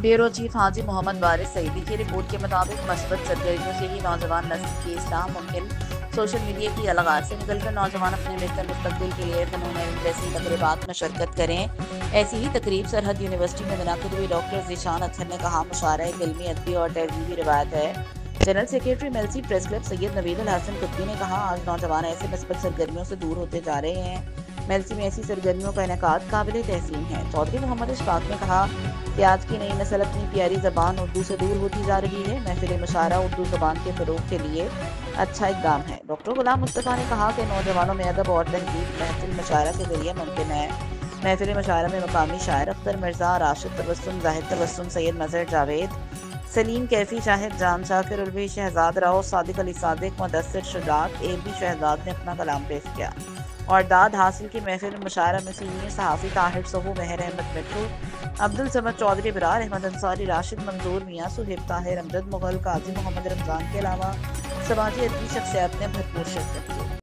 Bureau chief हाजी मोहम्मद वारिस सईदी की report के मुताबिक मस्बत सरगर्मियों से ही नौजवान नस्ल की इस्लाह मुमकिन। सोशल मीडिया की अलगार से निकलकर नौजवान अपने बेहतर मुस्तकबिल के लिए फ़नून इल्म जैसी तकरीबात में शिरकत करें। ऐसी ही तकरीब सरहद यूनिवर्सिटी में मुनाकिद हुई। डॉक्टर ज़ीशान अतहर ने कहा, मुशायरा एक इल्मी, अदबी और तहज़ीबी रिवायत है। जनरल सेक्रेटरी मेलसी प्रेस क्लब सैयद नवीद अल हसन कुतबी ने कहा, आज नौजवान ऐसे मस्बत सरगर्मियों से दूर होते जा रहे हैं। मेलसी में ऐसी सरगर्मियों का इनेकाद काबिल तहसीन है। चौधरी मोहम्मद इशफाक ने कहा कि आज की नई नस्ल अपनी प्यारी ज़बान उर्दू से दूर होती जा रही है। महफिल मुशायरा उर्दू ज़बान के फ़रोग़ के लिए अच्छा इक़दाम है। डॉक्टर गुलाम मुस्तफ़ा ने कहा कि नौजवानों में अदब और तहज़ीब महफिल मुशायरा के ज़रिए मुमकिन है। महफिल मुशायरा में मकामी शायर अख्तर मिर्ज़ा, राशिद तबस्सुम, जाहिद तबस्सुम, सैयद मज़हर जावेद, सलीम कैफ़ी, शाहिद जान शाकिर, उर्वी शहजाद राव, सादिक अली सादिक, मुदस्सिर शुजात, AB शहजाद ने अपना कलाम पेश किया। और दाद हासिल की महफिल मुशायरा में सीनियर सहाफ़ी ताहिर सोहू, महर अहमद मिट्टू, अब्दुल समद चौधरी, बिरार अहमद अंसारी, राशिद मंजूर मियाँ, सुहेब ताहिर, अमजद मुगल, काजी मोहम्मद रमज़ान के अलावा समाजी अदबी शख्सियात ने भरपूर शिरकत की।